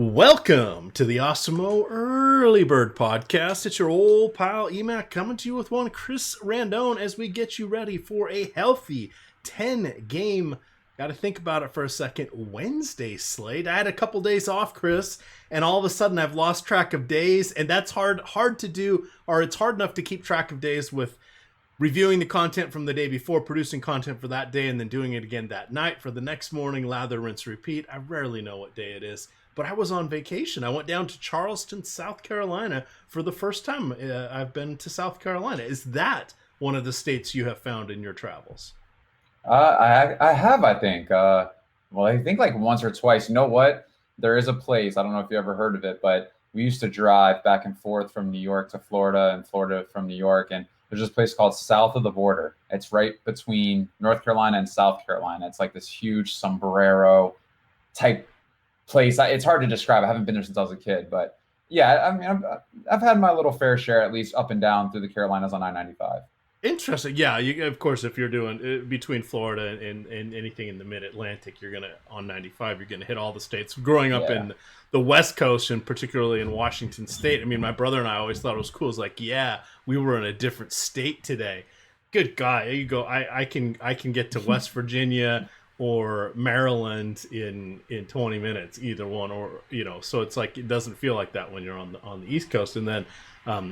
Welcome to the Awesemo Early Bird Podcast. It's your old pal Emac coming to you with one Chris Randone as we get you ready for a healthy 10-game, got to think about it for a second, Wednesday slate. I had a couple days off, Chris, and all of a sudden I've lost track of days, and that's hard to do, or it's hard enough to keep track of days with reviewing the content from the day before, producing content for that day, and then doing it again that night for the next morning, lather, rinse, repeat. I rarely know what day it is. But I was on vacation. I went down to Charleston, South Carolina for the first time I've been to South Carolina. Is that one of the states you have found in your travels? I have, I think. I think like once or twice. You know what? There is a place, I don't know if you ever heard of it, but we used to drive back and forth from New York to Florida and Florida from New York. And there's this place called South of the Border. It's right between North Carolina and South Carolina. It's like this huge sombrero type place. It's hard to describe. I haven't been there since I was a kid, but yeah, I mean, I've had my little fair share, at least up and down through the Carolinas on I-95. Interesting. Yeah, of course, if you're doing between Florida and anything in the mid-Atlantic, you're going to, on 95, you're going to hit all the states. Growing up in the West Coast, and particularly in Washington State, I mean, my brother and I always thought it was cool. It's like, yeah, we were in a different state today. Good guy. There you go. I can get to West Virginia or Maryland in 20 minutes, either one, or so it's like it doesn't feel like that when you're on the East Coast. And then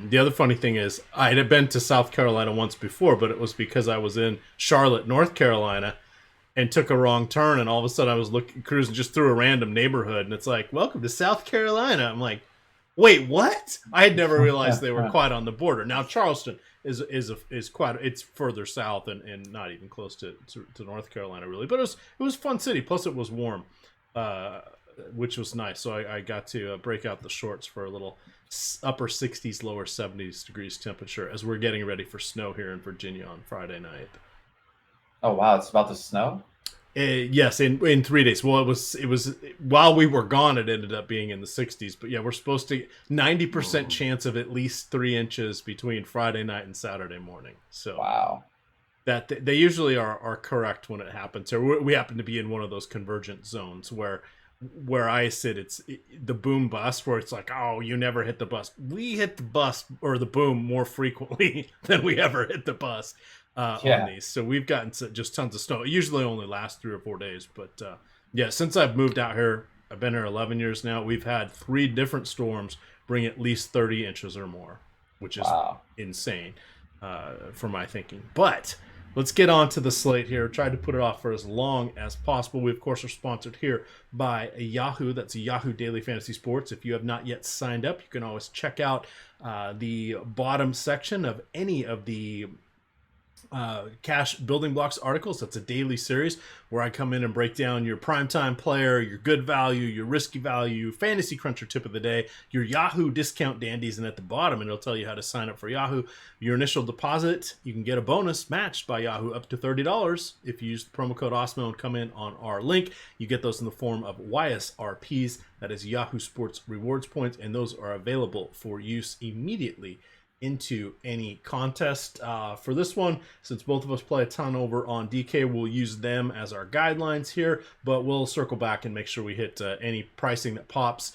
the other funny thing is I had been to South Carolina once before, but it was because I was in Charlotte, North Carolina, and took a wrong turn, and all of a sudden I was cruising just through a random neighborhood, and it's like, welcome to South Carolina. I'm like, wait, what? I had never realized they were quite on the border. Now Charleston is quite, it's further south and not even close to North Carolina really, but it was a fun city. Plus it was warm, which was nice. So I got to break out the shorts for a little upper 60s, lower 70s degrees temperature as we're getting ready for snow here in Virginia on Friday night. Oh wow, it's about to snow? Yes, in 3 days. Well, it was while we were gone, it ended up being in the 60s. But yeah, we're supposed to 90% chance of at least 3 inches between Friday night and Saturday morning. So wow, that they usually are correct when it happens. So we happen to be in one of those convergent zones where I sit, it's the boom bust, where it's like, oh, you never hit the bust. We hit the bust or the boom more frequently than we ever hit the bust. On these, so we've gotten just tons of snow. It usually only lasts 3 or 4 days, but yeah, since I've moved out here, I've been here 11 years now. We've had 3 different storms bring at least 30 inches or more, which is insane for my thinking. But let's get on to the slate here. Tried to put it off for as long as possible. We, of course, are sponsored here by Yahoo. That's Yahoo Daily Fantasy Sports. If you have not yet signed up, you can always check out the bottom section of any of the cash building blocks articles. That's a daily series where I come in and break down your primetime player, your good value, your risky value, fantasy cruncher tip of the day, your Yahoo discount dandies, and at the bottom, and it'll tell you how to sign up for Yahoo. Your initial deposit, you can get a bonus matched by Yahoo up to $30 if you use the promo code OSMO and come in on our link. You get those in the form of YSRPs, that is Yahoo Sports Rewards Points, and those are available for use immediately into any contest. For this one, since both of us play a ton over on DK, we'll use them as our guidelines here, but we'll circle back and make sure we hit any pricing that pops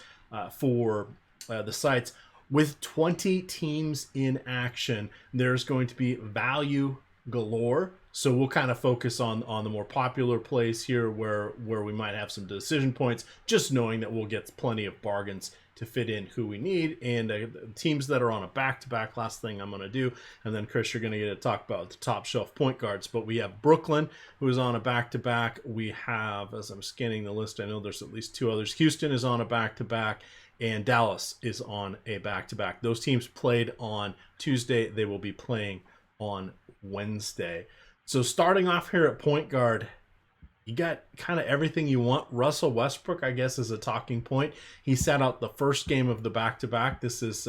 for the sites. With 20 teams in action, there's going to be value galore. So we'll kind of focus on the more popular plays here where we might have some decision points, just knowing that we'll get plenty of bargains to fit in who we need, and teams that are on a back-to-back, last thing I'm going to do. And then, Chris, you're going to get to talk about the top shelf point guards. But we have Brooklyn, who is on a back-to-back. We have, as I'm scanning the list, I know there's at least 2 others. Houston is on a back-to-back, and Dallas is on a back-to-back. Those teams played on Tuesday. They will be playing on Wednesday. So starting off here at point guard, you got kind of everything you want. Russell Westbrook, I guess, is a talking point. He sat out the first game of the back-to-back. This is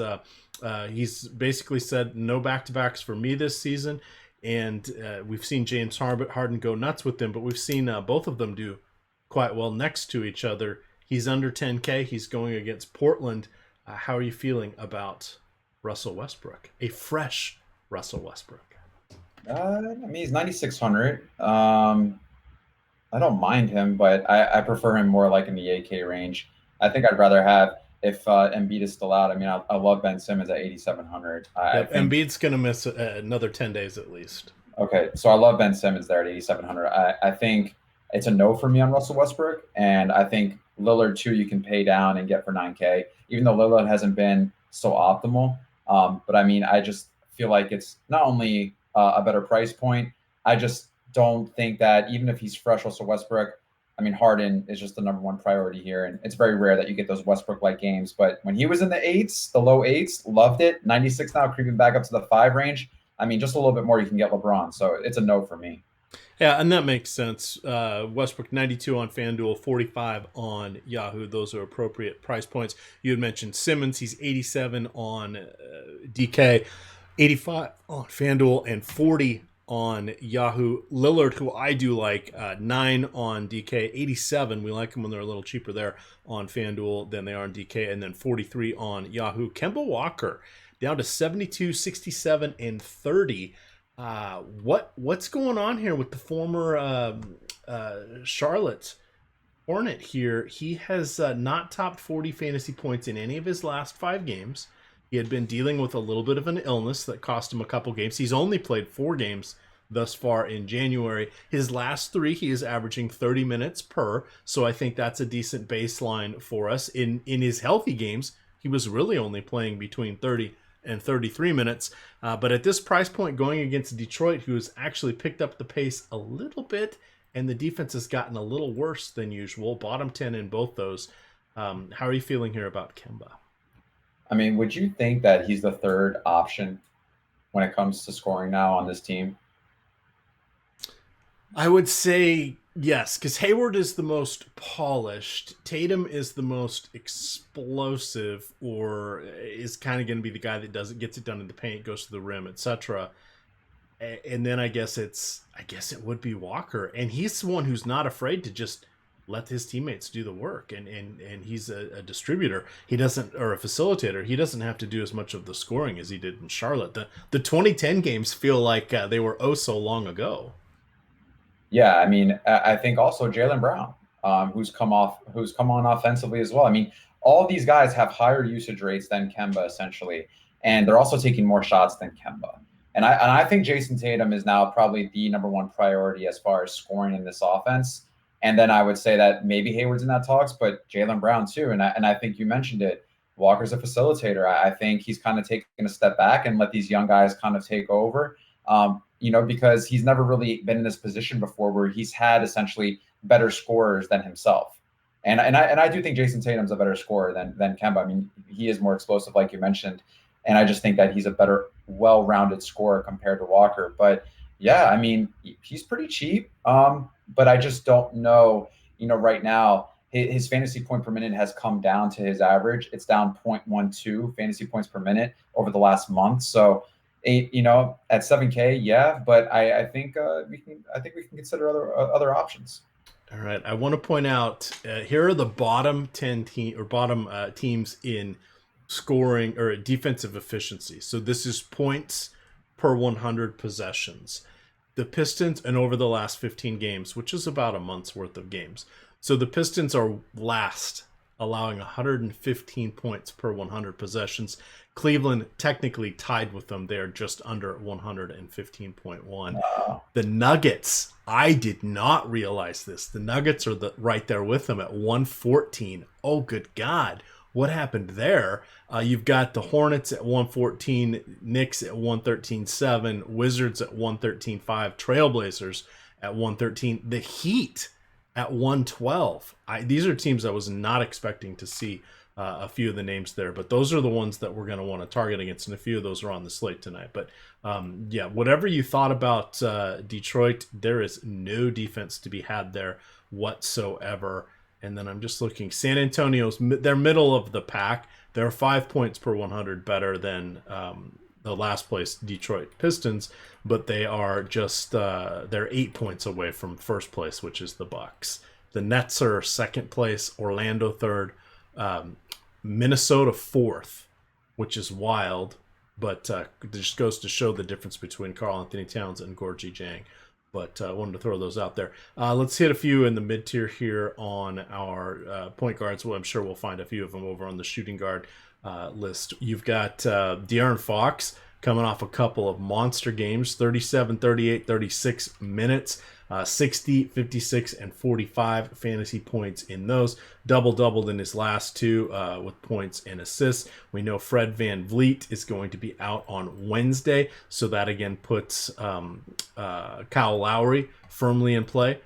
he's basically said no back-to-backs for me this season. And we've seen James Harden go nuts with them, but we've seen both of them do quite well next to each other. He's under 10K. He's going against Portland. How are you feeling about Russell Westbrook? A fresh Russell Westbrook. I mean, he's 9,600. I don't mind him, but I prefer him more like in the AK range. I think I'd rather have if Embiid is still out. I mean, I love Ben Simmons at 8,700. I Yep, think Embiid's going to miss another 10 days at least. okay, so I love Ben Simmons there at 8,700. I think it's a no for me on Russell Westbrook, and I think Lillard too. You can pay down and get for 9K, even though Lillard hasn't been so optimal. But I mean, I just feel like it's not only a better price point. I just don't think that even if he's fresh, Russell Westbrook. I mean, Harden is just the number one priority here, and it's very rare that you get those Westbrook-like games. But when he was in the eights, the low eights, loved it. 96 now, creeping back up to the 5 range. I mean, just a little bit more, you can get LeBron. So it's a no for me. Yeah, and that makes sense. Westbrook 92 on FanDuel, 45 on Yahoo. Those are appropriate price points. You had mentioned Simmons. He's 87 on DK, 85 on FanDuel, and 40 on Yahoo. Lillard, who I do like, 9 on DK, 87. We like them when they're a little cheaper there on FanDuel than they are on DK, and then 43 on Yahoo. Kemba Walker down to 72, 67, and 30. What's going on here with the former Charlotte Hornet here? He has not topped 40 fantasy points in any of his last 5 games. He had been dealing with a little bit of an illness that cost him a couple games. He's only played 4 games thus far in January. His last 3, he is averaging 30 minutes per, so I think that's a decent baseline for us. In his healthy games, he was really only playing between 30 and 33 minutes. But at this price point, going against Detroit, who's actually picked up the pace a little bit, and the defense has gotten a little worse than usual, bottom 10 in both those. How are you feeling here about Kemba? I mean, would you think that he's the third option when it comes to scoring now on this team? I would say yes, because Hayward is the most polished. Tatum is the most explosive, or is kind of going to be the guy that gets it done in the paint, goes to the rim, etc. And then I guess it would be Walker, and he's the one who's not afraid to just let his teammates do the work, and he's a distributor. He doesn't, or a facilitator. He doesn't have to do as much of the scoring as he did in Charlotte. The 2010 games feel like they were oh so long ago. Yeah, I mean, I think also Jaylen Brown, who's come on offensively as well. I mean, all these guys have higher usage rates than Kemba essentially, and they're also taking more shots than Kemba. And I think Jason Tatum is now probably the number one priority as far as scoring in this offense. And then I would say that maybe Hayward's in that talks, but Jaylen Brown too. And I think you mentioned it. Walker's a facilitator. I think he's kind of taking a step back and let these young guys kind of take over. Because he's never really been in this position before where he's had essentially better scorers than himself. And I do think Jason Tatum's a better scorer than Kemba. I mean, he is more explosive, like you mentioned. And I just think that he's a better, well-rounded scorer compared to Walker. But yeah, I mean, he's pretty cheap. But I just don't know, right now, his fantasy point per minute has come down to his average. It's down 0.12 fantasy points per minute over the last month. So, at 7K, yeah, but I think we can consider other options. All right, I want to point out here are the bottom 10 teams in scoring or defensive efficiency. So this is points per 100 possessions. The Pistons, and over the last 15 games, which is about a month's worth of games. So the Pistons are last, allowing 115 points per 100 possessions. Cleveland technically tied with them. They're just under 115.1. Wow. The Nuggets, I did not realize this. The Nuggets are right there with them at 114. Oh, good God. What happened there? You've got the Hornets at 114, Knicks at 113.7, Wizards at 113.5, Trailblazers at 113, the Heat at 112. These are teams I was not expecting to see a few of the names there, but those are the ones that we're going to want to target against, and a few of those are on the slate tonight. But yeah, whatever you thought about Detroit, there is no defense to be had there whatsoever. And then I'm just looking, San Antonio's, they're middle of the pack. They're 5 points per 100 better than the last place Detroit Pistons, but they are just they're 8 points away from first place, which is the Bucks. The Nets are second place, Orlando third, Minnesota fourth, which is wild, but it just goes to show the difference between Karl Anthony Towns and Gorgie Jang. But I wanted to throw those out there. Let's hit a few in the mid tier here on our point guards. Well, I'm sure we'll find a few of them over on the shooting guard list. You've got De'Aaron Fox coming off a couple of monster games, 37, 38, 36 minutes, 60, 56, and 45 fantasy points in those. Doubled in his last two with points and assists. We know Fred VanVleet is going to be out on Wednesday, so that again puts Kyle Lowry firmly in play.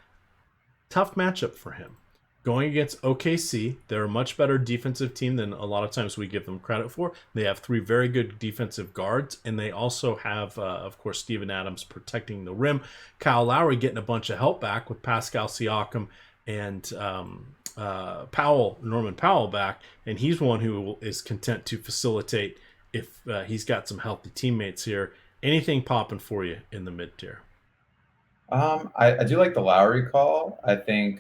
Tough matchup for him. Going against OKC, they're a much better defensive team than a lot of times we give them credit for. They have three very good defensive guards, and they also have, of course, Steven Adams protecting the rim. Kyle Lowry getting a bunch of help back with Pascal Siakam and Norman Powell back, and he's one who is content to facilitate if he's got some healthy teammates here. Anything popping for you in the mid-tier? I do like the Lowry call. I think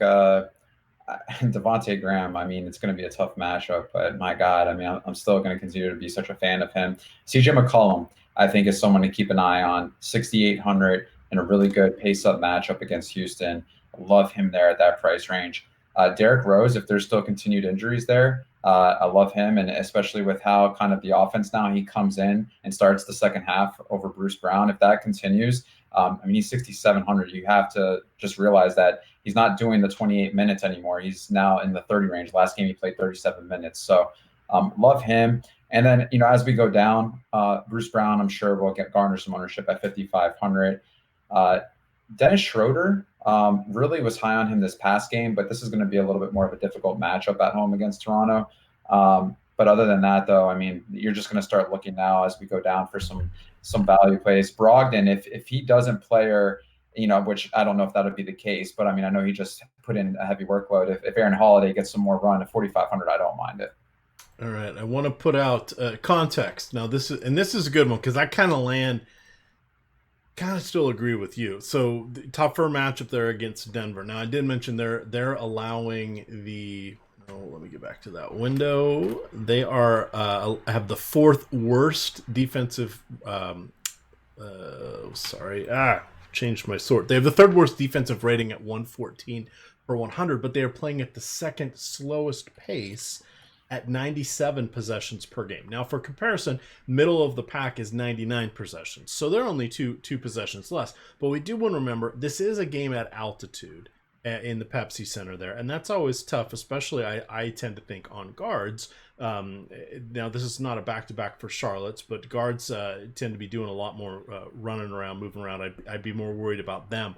Devontae Graham, I mean, it's going to be a tough matchup, but my God, I mean, I'm still going to continue to be such a fan of him. CJ McCollum, I think, is someone to keep an eye on. 6,800 in a really good pace-up matchup against Houston. Love him there at that price range. Derrick Rose, if there's still continued injuries there, I love him, and especially with how kind of the offense now, he comes in and starts the second half over Bruce Brown. If that continues, I mean, he's 6,700. You have to just realize that he's not doing the 28 minutes anymore. He's now in the 30 range. Last game he played 37 minutes. So love him. And then, as we go down, Bruce Brown, I'm sure will garner some ownership at 5,500. Dennis Schroeder really was high on him this past game, but this is going to be a little bit more of a difficult matchup at home against Toronto. But other than that, though, I mean, you're just going to start looking now as we go down for some value plays. Brogdon, if he doesn't play, or which I don't know if that would be the case, but I mean, I know he just put in a heavy workload. If Aaron Holiday gets some more run at 4,500, I don't mind it. All right, I want to put out context. Now, this is a good one because I kind of still agree with you. So the tougher matchup there against Denver. Now, I did mention they're allowing the. Oh, let me get back to that window. They are have the fourth worst defensive. Changed my sort. They have the third worst defensive rating at 114 per 100, but they are playing at the second slowest pace at 97 possessions per game. Now, for comparison, middle of the pack is 99 possessions, so they're only two possessions less. But we do want to remember this is a game at altitude in the Pepsi Center there, and that's always tough, especially I tend to think on guards. Now, this is not a back-to-back for Charlotte's, but guards tend to be doing a lot more running around, moving around. I'd be more worried about them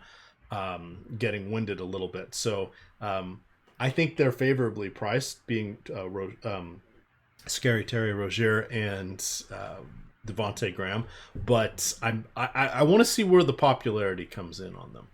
getting winded a little bit. So I think they're favorably priced, being Scary Terry Rozier and Devontae Graham. But I want to see where the popularity comes in on them.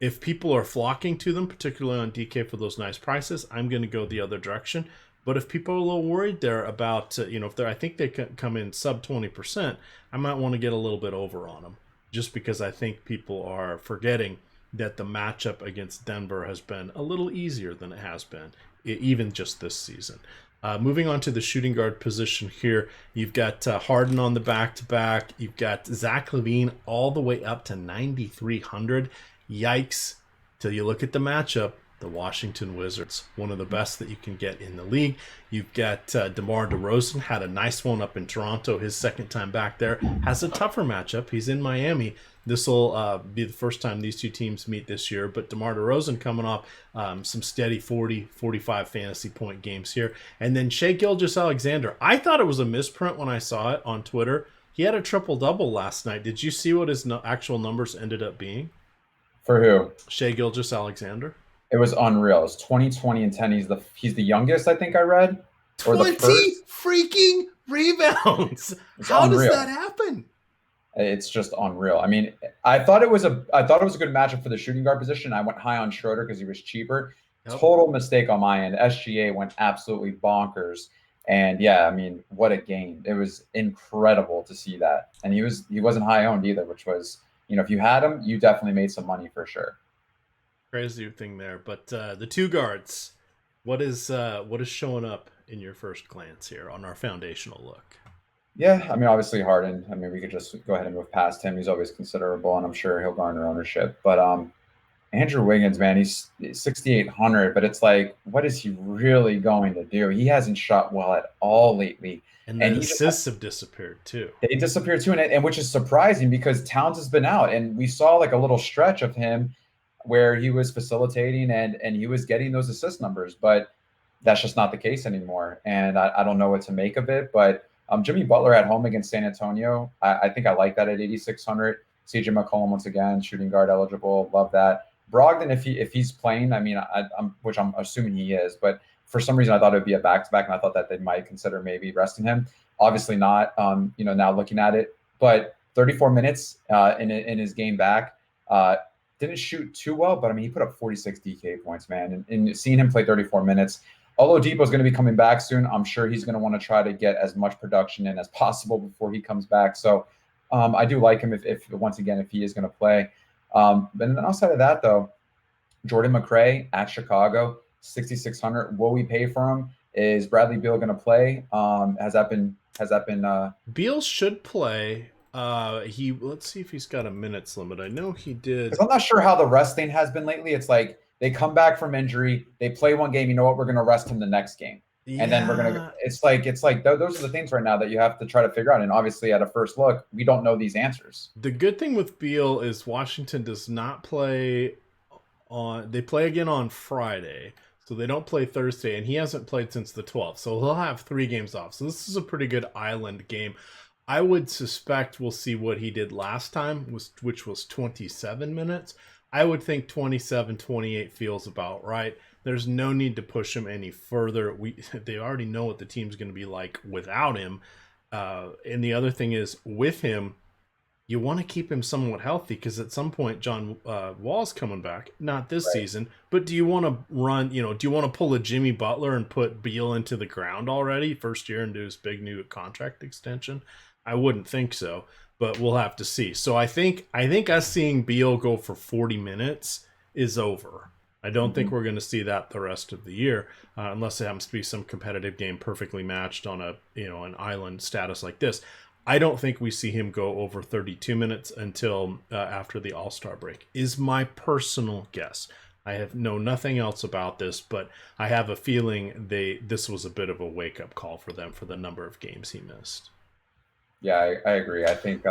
If people are flocking to them, particularly on DK for those nice prices, I'm going to go the other direction. But if people are a little worried there about, if I think they can come in sub 20%, I might want to get a little bit over on them, just because I think people are forgetting that the matchup against Denver has been a little easier than it has been, even just this season. Moving on to the shooting guard position here, you've got Harden on the back-to-back. You've got Zach LaVine all the way up to 9,300. Yikes. Till you look at the matchup, the Washington Wizards, one of the best that you can get in the league. You've got DeMar DeRozan, had a nice one up in Toronto, his second time back there. Has a tougher matchup. He's in Miami. This will be the first time these two teams meet this year, but DeMar DeRozan coming off some steady 40, 45 fantasy point games here. And then Shai Gilgeous-Alexander. I thought it was a misprint when I saw it on Twitter. He had a triple-double last night. Did you see what his actual numbers ended up being? For who? Shai Gilgeous-Alexander. It was unreal. It's 20, 20, and 10. He's the youngest, I think I read. Or 20 the first. Freaking rebounds. How unreal. Does that happen? It's just unreal. I mean, I thought it was a good matchup for the shooting guard position. I went high on Schroeder because he was cheaper. Yep. Total mistake on my end. SGA went absolutely bonkers. And yeah, I mean, what a game. It was incredible to see that. And he wasn't high owned either, which was, if you had him, you definitely made some money for sure. Crazy thing there. But the two guards, what is showing up in your first glance here on our foundational look? Yeah, I mean, obviously Harden. I mean, we could just go ahead and move past him. He's always considerable, and I'm sure he'll garner ownership. But Andrew Wiggins, man, he's 6,800, but it's like, what is he really going to do? He hasn't shot well at all lately, And and the he just assists have disappeared too. they disappeared too, and which is surprising because Towns has been out, and we saw like a little stretch of him where he was facilitating and he was getting those assist numbers, but that's just not the case anymore. And I don't know what to make of it. But Jimmy Butler at home against San Antonio, I think I like that at 8,600. CJ McCollum once again, shooting guard eligible, love that. Brogdon, if he's playing, I mean, which I'm assuming he is, but for some reason I thought it would be a back to back, and I thought that they might consider maybe resting him. Obviously not. Now looking at it, but 34 minutes in his game back. Didn't shoot too well, but I mean, he put up 46 DK points, man. And seeing him play 34 minutes, Oladipo is going to be coming back soon. I'm sure he's going to want to try to get as much production in as possible before he comes back. So I do like him if once again, if he is going to play. But then outside of that, though, Jordan McRae at Chicago, 6,600. What we pay for him? Is Bradley Beal going to play? Has that been Beal should play. Let's see if he's got a minutes limit. I know he did. because I'm not sure how the resting has been lately. It's like they come back from injury, they play one game. You know what? We're going to rest him the next game, and then we're gonna. Yeah. It's like those are the things right now that you have to try to figure out. And obviously, at a first look, we don't know these answers. The good thing with Beal is Washington does not play on. They play again on Friday, so they don't play Thursday, and he hasn't played since the 12th. So he'll have 3 games off. So this is a pretty good island game. I would suspect we'll see what he did last time, which was 27 minutes. I would think 27, 28 feels about right. There's no need to push him any further. They already know what the team's going to be like without him. And the other thing is, with him, you want to keep him somewhat healthy because at some point John Wall's coming back. Not this Right. season, but do you want to run? Do you want to pull a Jimmy Butler and put Beal into the ground already first year into his big new contract extension? I wouldn't think so, but we'll have to see. So I think us seeing Beal go for 40 minutes is over. I don't think Mhm. we're going to see that the rest of the year, unless it happens to be some competitive game perfectly matched on an island status like this. I don't think we see him go over 32 minutes until after the All-Star break, is my personal guess. I have know nothing else about this, but I have a feeling this was a bit of a wake-up call for them for the number of games he missed. Yeah, I agree. I think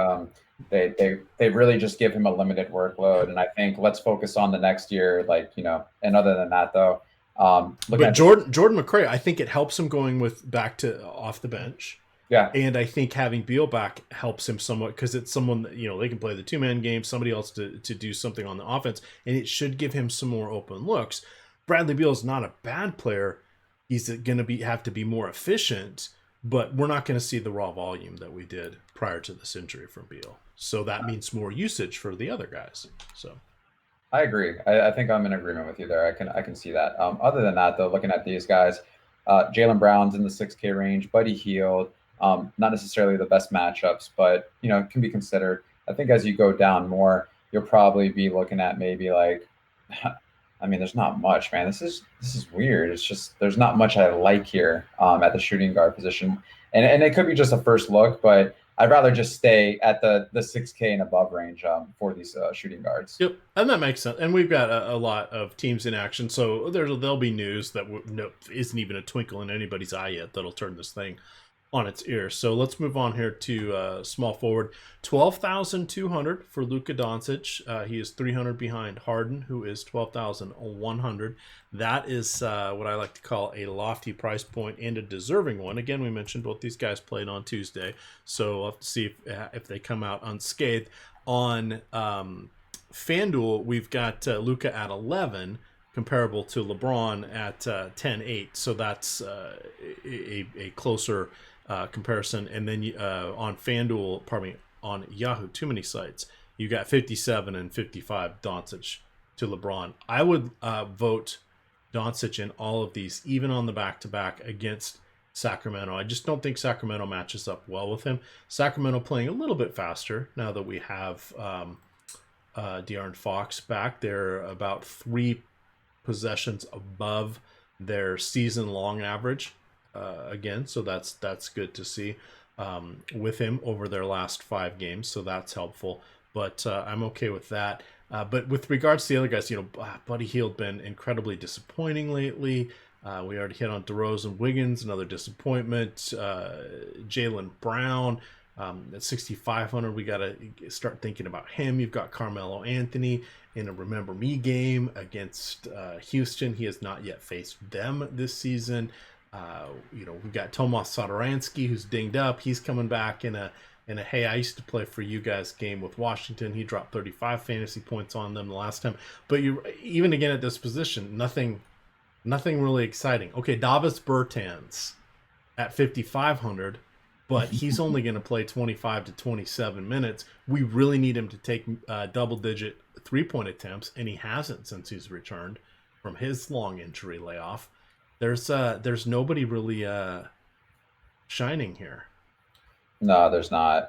they really just give him a limited workload, and I think let's focus on the next year. And other than that, though, looking But at the Jordan McRae, I think it helps him going with back to off the bench. yeah, And I think having Beal back helps him somewhat because it's someone that, they can play the 2-man game, somebody else to do something on the offense, and it should give him some more open looks. Bradley Beal is not a bad player. He's going to have to be more efficient, but we're not going to see the raw volume that we did prior to this injury from Beal. So that means more usage for the other guys. So I agree. I think I'm in agreement with you there. I can see that. Other than that, though, looking at these guys, Jalen Brown's in the 6K range, Buddy Hield, not necessarily the best matchups, but it can be considered. I think as you go down more, you'll probably be looking at maybe like, I mean, there's not much, man. This is weird. It's just there's not much I like here at the shooting guard position, and it could be just a first look, but I'd rather just stay at the 6K and above range for these shooting guards. yep, and that makes sense. And we've got a lot of teams in action, so there'll be news that isn't even a twinkle in anybody's eye yet that'll turn this thing on its ear. So let's move on here to small forward. 12,200 for Luka Doncic. He is 300 behind Harden, who is 12,100. That is what I like to call a lofty price point and a deserving one. Again, we mentioned both these guys played on Tuesday, so we'll have to see if they come out unscathed. On FanDuel, we've got Luka at 11, comparable to LeBron at 10-8. So that's a closer comparison. And then on FanDuel, pardon me, on Yahoo, too many sites, you got 57 and 55 Doncic to LeBron. I would vote Doncic in all of these, even on the back-to-back against Sacramento. I just don't think Sacramento matches up well with him. Sacramento playing a little bit faster now that we have De'Aaron Fox back. They're about 3 possessions above their season-long average again, so that's good to see. with him over their last 5 games, so that's helpful. But I'm okay with that. But with regards to the other guys, Buddy Hield been incredibly disappointing lately. We already hit on DeRozan, Wiggins, another disappointment. Jaylen Brown at 6,500, we got to start thinking about him. You've got Carmelo Anthony in a Remember Me game against Houston. He has not yet faced them this season. We've got Tomas Satoransky, who's dinged up. He's coming back in a hey, I used to play for you guys game with Washington. He dropped 35 fantasy points on them the last time. But even again at this position, nothing really exciting. Okay, Davis Bertans at 5,500, but he's only going to play 25 to 27 minutes. We really need him to take double-digit three-point attempts, and he hasn't since he's returned from his long injury layoff. There's nobody really shining here. No, there's not.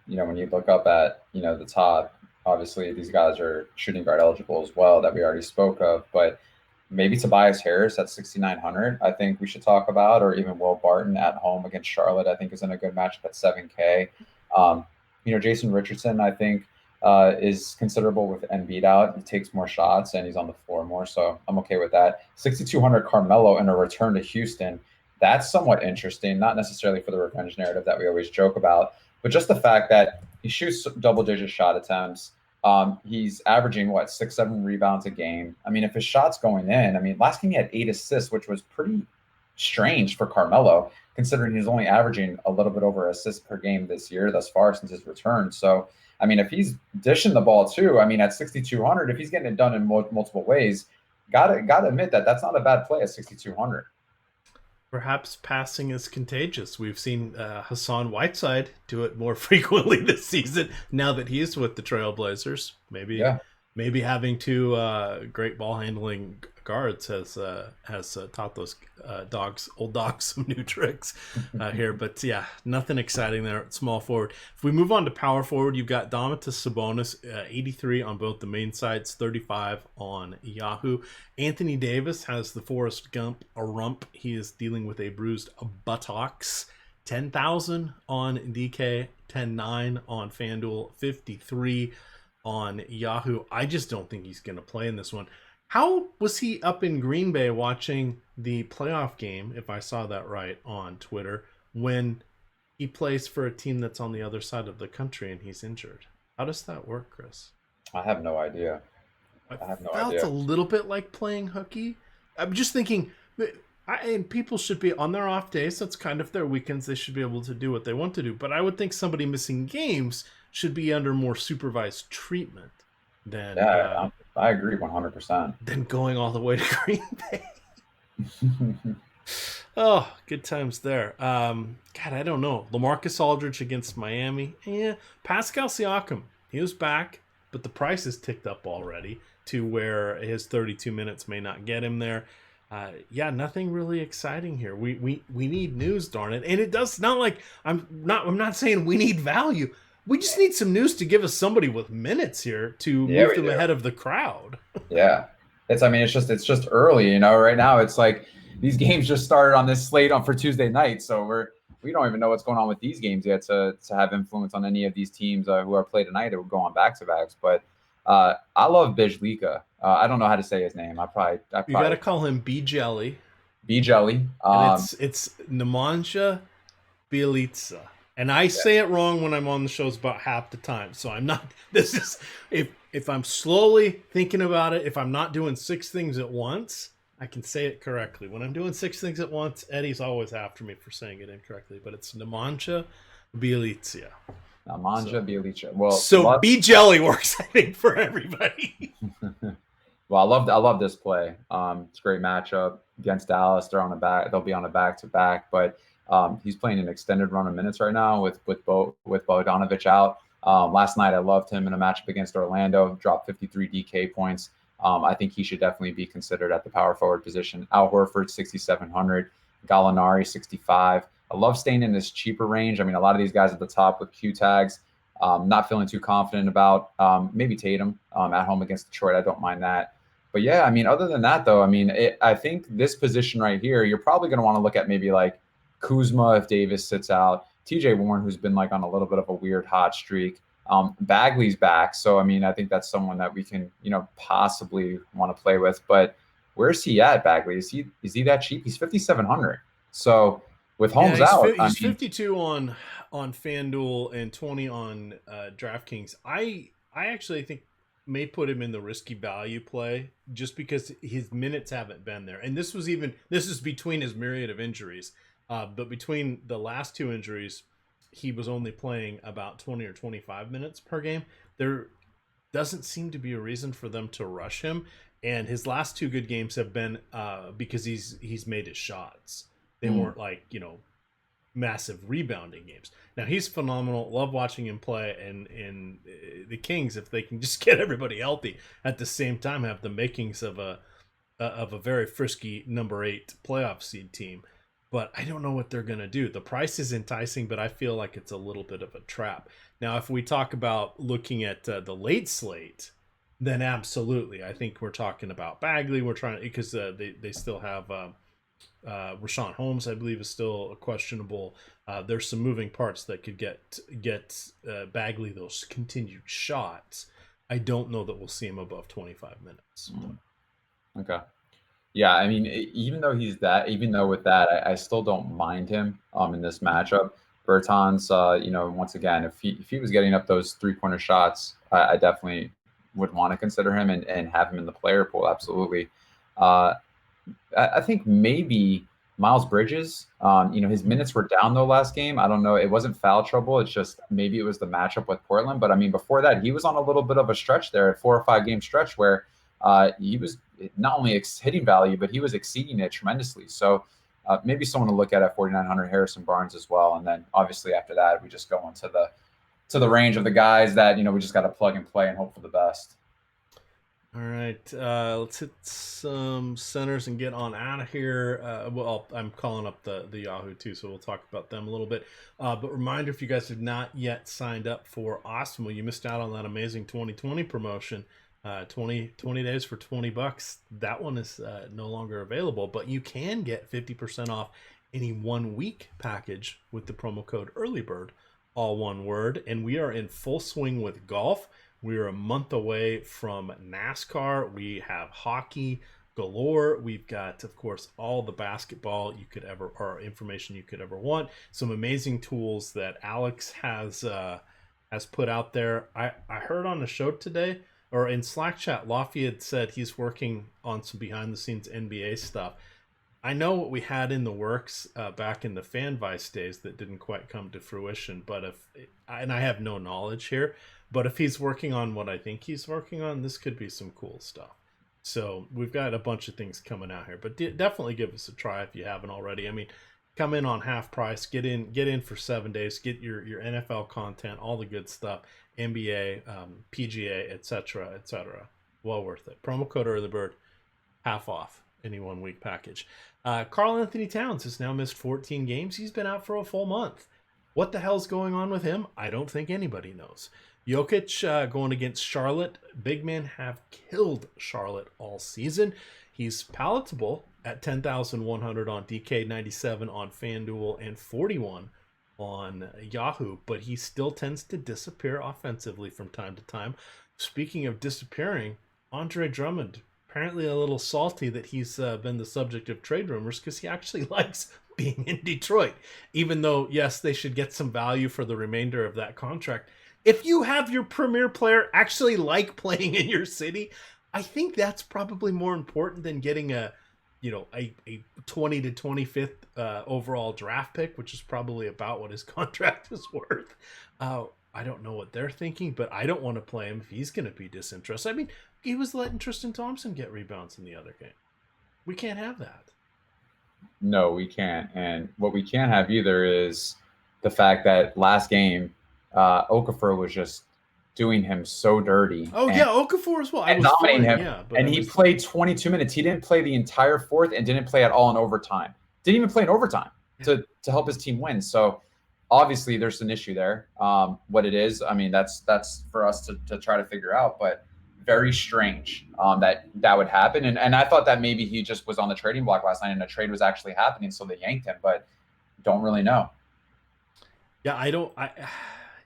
When you look up at, the top, obviously these guys are shooting guard eligible as well that we already spoke of, but maybe Tobias Harris at 6,900, I think we should talk about, or even Will Barton at home against Charlotte, I think is in a good matchup at 7K. Jason Richardson, I think, is considerable with Embiid out. He takes more shots and he's on the floor more, so I'm okay with that. 6,200 Carmelo in a return to Houston. That's somewhat interesting, not necessarily for the revenge narrative that we always joke about, but just the fact that he shoots double-digit shot attempts. He's averaging 6-7 rebounds a game. I mean, if his shot's going in, last game he had 8 assists, which was pretty strange for Carmelo, considering he's only averaging a little bit over assists per game this year thus far since his return. So, if he's dishing the ball too, at 6,200, if he's getting it done in multiple ways, gotta admit that that's not a bad play at 6,200. Perhaps passing is contagious. We've seen Hassan Whiteside do it more frequently this season now that he's with the Trailblazers. Maybe having two great ball handling guards has taught those old dogs some new tricks here. But yeah, nothing exciting there at small forward. If we move on to power forward, you've got Domantas Sabonis, 83 on both the main sites, 35 on Yahoo. Anthony Davis has the Forrest Gump a rump. He is dealing with a bruised buttocks. 10,000 on DK, 10,900 on FanDuel, 53 on Yahoo. I just don't think he's going to play in this one. How was he up in Green Bay watching the playoff game, if I saw that right on Twitter, when he plays for a team that's on the other side of the country and he's injured? How does that work, Chris? I have no idea. It's a little bit like playing hooky. I'm just thinking, and people should be on their off days. That's kind of their weekends. They should be able to do what they want to do. But I would think somebody missing games should be under more supervised treatment than I agree 100%. Than going all the way to Green Bay. Oh, good times there. God, I don't know. LaMarcus Aldridge against Miami. Yeah, Pascal Siakam, he was back, but the price is ticked up already to where his 32 minutes may not get him there. Nothing really exciting here. We need news, darn it. And it does not like I'm not saying we need value. We just need some news to give us somebody with minutes here to move them ahead of the crowd. Yeah. It's just early, right now it's like these games just started on this slate for Tuesday night. So we don't even know what's going on with these games yet to have influence on any of these teams who are played tonight that will go on back-to-backs. But I love Bijlika. I don't know how to say his name. You got to call him B-Jelly. B-Jelly. And it's Nemanja Bjelica. And I say it wrong when I'm on the shows about half the time. So I'm not, this is, if I'm slowly thinking about it, if I'm not doing 6 things at once, I can say it correctly. When I'm doing 6 things at once, Eddie's always after me for saying it incorrectly, but it's Nemanja Bjelica. Bjelica. Well, so B-Jelly works, I think, for everybody. Well, I love this play. It's a great matchup against Dallas. They'll be on a back-to-back, but he's playing an extended run of minutes right now with Bogdanovic out. Last night I loved him in a matchup against Orlando. Dropped 53 DK points. I think he should definitely be considered at the power forward position. Al Horford 6,700, Gallinari 65. I love staying in this cheaper range. A lot of these guys at the top with Q tags. Not feeling too confident about maybe Tatum at home against Detroit. I don't mind that. But yeah, other than that though, I think this position right here, you're probably going to want to look at maybe like Kuzma if Davis sits out, TJ Warren, who's been like on a little bit of a weird hot streak. Bagley's back, so I mean, I think that's someone that we can, possibly want to play with. But where's he at, Bagley? Is he that cheap? He's 5,700. So with Yeah, Holmes out, I he's mean, 52 on FanDuel and 20 on DraftKings. I actually think may put him in the risky value play just because his minutes haven't been there. And this is between his myriad of injuries. But between the last two injuries, he was only playing about 20 or 25 minutes per game. There doesn't seem to be a reason for them to rush him. And his last two good games have been because he's made his shots. They weren't like, massive rebounding games. Now he's phenomenal. Love watching him play, and the Kings, if they can just get everybody healthy at the same time, have the makings of a very frisky number 8 playoff seed team. But I don't know what they're gonna do. The price is enticing, but I feel like it's a little bit of a trap. Now, if we talk about looking at the late slate, then absolutely, I think we're talking about Bagley. We're trying because they still have. Rashawn Holmes, I believe, is still questionable. There's some moving parts that could get Bagley those continued shots. I don't know that we'll see him above 25 minutes. Okay. Yeah, I mean, even though with that, I still don't mind him in this matchup. Bertans, once again, if he was getting up those 3-pointer shots, I definitely would want to consider him and have him in the player pool. Absolutely. I think maybe Miles Bridges, his minutes were down though last game. I don't know. It wasn't foul trouble. It's just maybe it was the matchup with Portland. But I mean, before that, he was on a little bit of a stretch there, a 4 or 5 game stretch where he was not only hitting value, but he was exceeding it tremendously. So maybe someone to look at 4,900 Harrison Barnes as well. And then obviously after that, we just go into the range of the guys that, we just got to plug and play and hope for the best. All right, let's hit some centers and get on out of here. Well, I'm calling up the Yahoo too, so we'll talk about them a little bit. But reminder, if you guys have not yet signed up for Awesome, well, you missed out on that amazing 2020 promotion. 20 days for $20. That one is no longer available, but you can get 50% off any 1 week package with the promo code EARLYBIRD, all one word. And we are in full swing with golf. We're a month away from NASCAR. We have hockey galore. We've got, of course, all the basketball you could ever, or information you could ever want. Some amazing tools that Alex has put out there. I heard on the show today, or in Slack chat, Lafayette said he's working on some behind-the-scenes NBA stuff. I know what we had in the works back in the FanVice days that didn't quite come to fruition. But and I have no knowledge here, but if he's working on what I think he's working on, this could be some cool stuff. So we've got a bunch of things coming out here, but definitely give us a try if you haven't already. I mean, come in on half price, get in for 7 days, get your NFL content, all the good stuff, NBA, PGA, etc. Well worth it. Promo code EARLYBIRD, half off any 1 week package. Karl Anthony Towns has now missed 14 games. He's been out for a full month. What the hell's going on with him? I don't think anybody knows. Jokic going against Charlotte. Big men have killed Charlotte all season. He's palatable at 10,100 on DK, 97 on FanDuel, and 41 on Yahoo, but he still tends to disappear offensively from time to time. Speaking of disappearing, Andre Drummond, apparently a little salty that he's been the subject of trade rumors because he actually likes being in Detroit, even though, yes, they should get some value for the remainder of that contract. If you have your premier player actually like playing in your city, I think that's probably more important than getting a 20 to 25th overall draft pick, which is probably about what his contract is worth. I don't know what they're thinking, but I don't want to play him if he's going to be disinterested. I mean, he was letting Tristan Thompson get rebounds in the other game. We can't have that. No, we can't. And what we can't have either is the fact that last game, Okafor was just doing him so dirty. Okafor as well. I was dominating him. Yeah, but he played 22 minutes. He didn't play the entire fourth and didn't play at all in overtime. Didn't even play in overtime to help his team win. So obviously there's an issue there. What it is, I mean, that's for us to try to figure out, but very strange that would happen. And I thought that maybe he just was on the trading block last night and a trade was actually happening, so they yanked him, but don't really know. Yeah, I don't.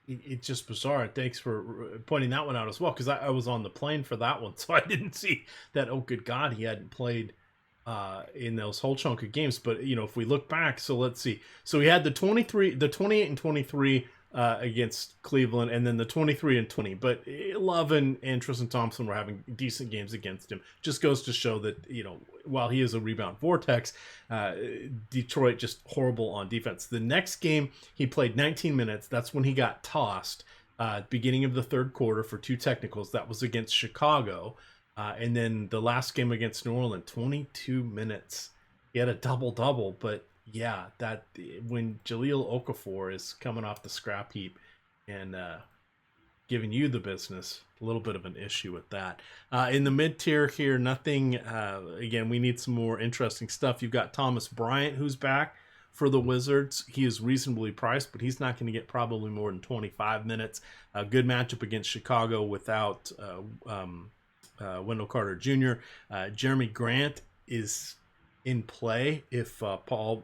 It's just bizarre. Thanks for pointing that one out as well, because I was on the plane for that one, so I didn't see that. Oh, good God, he hadn't played in those whole chunk of games. But if we look back, so let's see. So he had the 28 and 23 against Cleveland, and then the 23 and 20. But Love and Tristan Thompson were having decent games against him. Just goes to show that while he is a rebound vortex, Detroit just horrible on defense. The next game he played 19 minutes. That's when he got tossed. Beginning of the third quarter for 2 technicals. That was against Chicago. And then the last game against New Orleans, 22 minutes. He had a double-double, but yeah, that when Jahlil Okafor is coming off the scrap heap and giving you the business, a little bit of an issue with that. In the mid-tier here, nothing. Again, we need some more interesting stuff. You've got Thomas Bryant, who's back for the Wizards. He is reasonably priced, but he's not going to get probably more than 25 minutes. A good matchup against Chicago without Wendell Carter Jr. Jeremy Grant is in play if Paul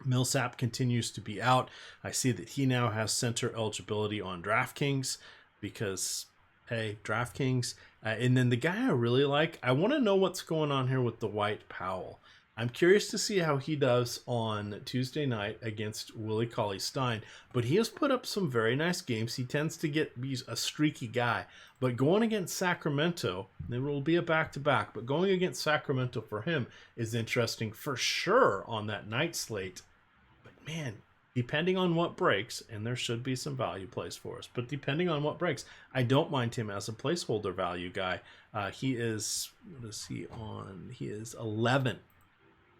Millsap continues to be out. I see that he now has center eligibility on DraftKings because, hey, DraftKings. And then the guy I really like, I want to know what's going on here with Dwight Powell. I'm curious to see how he does on Tuesday night against Willie Cauley-Stein, but he has put up some very nice games. He tends to be a streaky guy, but going against Sacramento, there will be a back-to-back, but going against Sacramento for him is interesting for sure on that night slate. But man, depending on what breaks, and there should be some value plays for us, but depending on what breaks, I don't mind him as a placeholder value guy. He is, what is he on? He is 11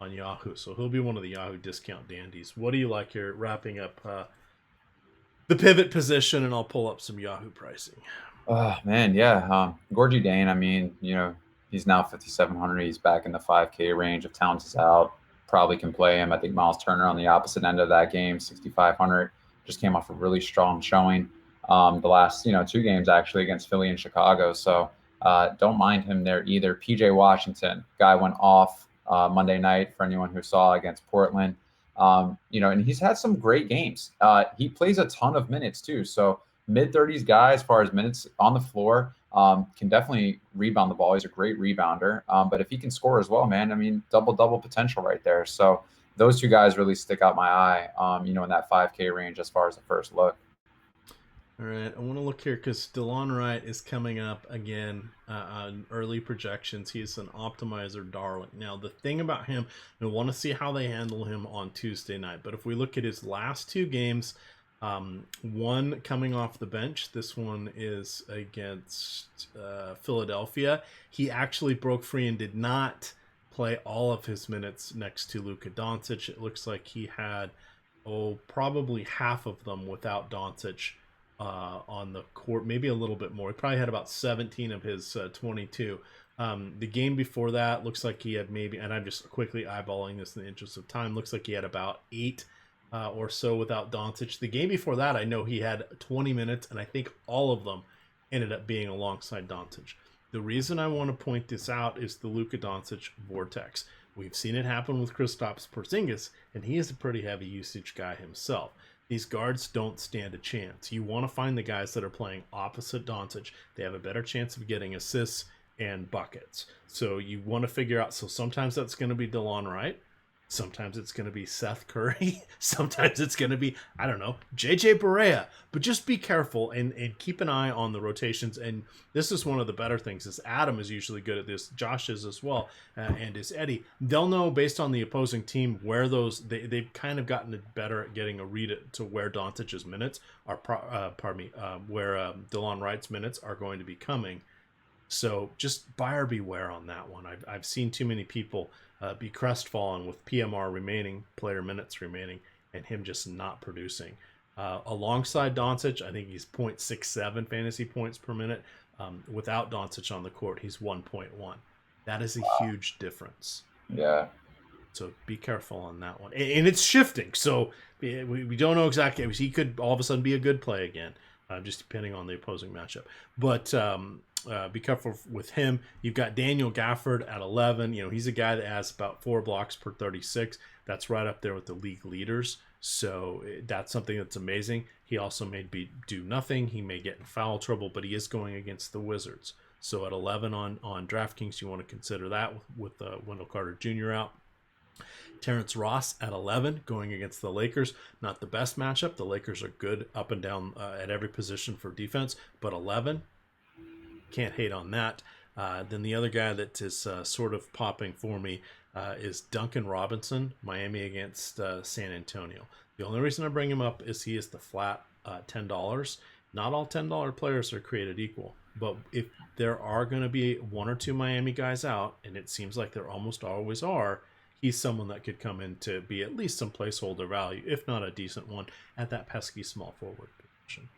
on Yahoo, so he'll be one of the Yahoo discount dandies. What do you like here, wrapping up the pivot position, and I'll pull up some Yahoo pricing. Oh man, yeah. Gorgie Dane, I mean, he's now 5,700. He's back in the 5K range. If Towns is out, probably can play him. I think Miles Turner on the opposite end of that game, 6,500. Just came off a really strong showing. The last 2 games actually against Philly and Chicago. So don't mind him there either. PJ Washington, guy went off Monday night for anyone who saw against Portland. And he's had some great games. He plays a ton of minutes too. So mid-30s guy as far as minutes on the floor, can definitely rebound the ball. He's a great rebounder. But if he can score as well, man, I mean, double potential right there. So those 2 guys really stick out my eye, in that 5K range as far as the first look. All right, I want to look here because DeLon Wright is coming up again on early projections. He's an optimizer darling. Now, the thing about him, I want to see how they handle him on Tuesday night. But if we look at his last 2 games, one coming off the bench. This one is against Philadelphia. He actually broke free and did not play all of his minutes next to Luka Doncic. It looks like he had, probably half of them without Doncic on the court, maybe a little bit more. He probably had about 17 of his 22. The game before that looks like he had maybe, and I'm just quickly eyeballing this in the interest of time, looks like he had about 8 or so without Doncic. The game before that, I know he had 20 minutes, and I think all of them ended up being alongside Doncic. The reason I want to point this out is the Luka Doncic vortex. We've seen it happen with Kristaps Porzingis, and he is a pretty heavy usage guy himself. These guards don't stand a chance. You want to find the guys that are playing opposite Doncic. They have a better chance of getting assists and buckets. So you want to figure out, so sometimes that's going to be DeLon Wright. Sometimes it's going to be Seth Curry. Sometimes it's going to be, I don't know, JJ Barea. But just be careful and keep an eye on the rotations. And this is one of the better things is Adam is usually good at this. Josh is as well, and is Eddie. They'll know based on the opposing team where those, they've kind of gotten better at getting a read to where Doncic's minutes are, where DeLon Wright's minutes are going to be coming. So just buyer beware on that one. I've seen too many people be crestfallen with PMR remaining, player minutes remaining, and him just not producing. Alongside Doncic, I think he's 0.67 fantasy points per minute. Without Doncic on the court, he's 1.1. That is a huge difference. Yeah. So be careful on that one. And it's shifting. So we don't know exactly. He could all of a sudden be a good play again. Just depending on the opposing matchup. But be careful with him. You've got Daniel Gafford at 11. He's a guy that has about 4 blocks per 36. That's right up there with the league leaders. So that's something that's amazing. He also may do nothing. He may get in foul trouble, but he is going against the Wizards. So at 11 on DraftKings, you want to consider that with Wendell Carter Jr. out. Terrence Ross at 11 going against the Lakers. Not the best matchup. The Lakers are good up and down at every position for defense, but 11, can't hate on that. Then the other guy that is sort of popping for me is Duncan Robinson, Miami against San Antonio. The only reason I bring him up is he is the flat $10. Not all $10 players are created equal, but if there are going to be 1 or 2 Miami guys out, and it seems like there almost always are, he's someone that could come in to be at least some placeholder value, if not a decent one, at that pesky small forward position.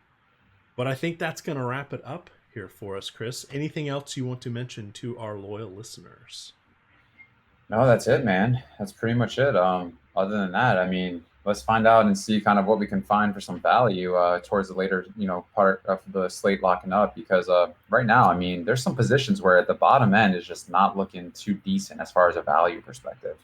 But I think that's going to wrap it up here for us, Chris. Anything else you want to mention to our loyal listeners? No, that's it, man. That's pretty much it. Other than that, I mean, let's find out and see kind of what we can find for some value towards the later, part of the slate locking up. Because right now, I mean, there's some positions where at the bottom end is just not looking too decent as far as a value perspective.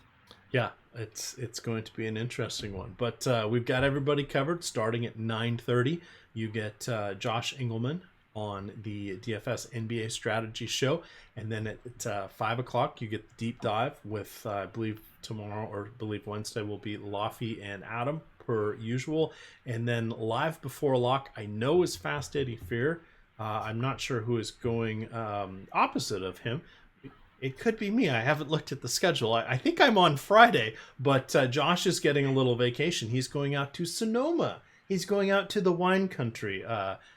Yeah, it's going to be an interesting one. But we've got everybody covered. Starting at 9:30, you get Josh Engelman on the DFS NBA strategy show, and then at 5 o'clock you get the deep dive with I believe tomorrow or Wednesday will be Laffy and Adam per usual, and then live before lock I know is Fast Eddie Fear. I'm not sure who is going opposite of him. It could be me. I haven't looked at the schedule. I think I'm on Friday, but Josh is getting a little vacation. He's going out to Sonoma. He's going out to the wine country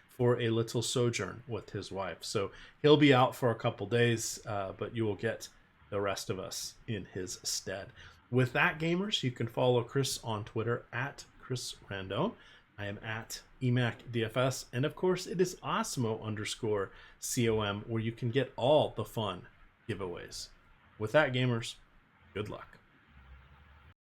for a little sojourn with his wife. So he'll be out for a couple days, but you will get the rest of us in his stead. With that, gamers, you can follow Chris on Twitter at Chris Randone. I am at EMACDFS. And of course, it is Osmo_COM, where you can get all the fun giveaways. With that, gamers, good luck.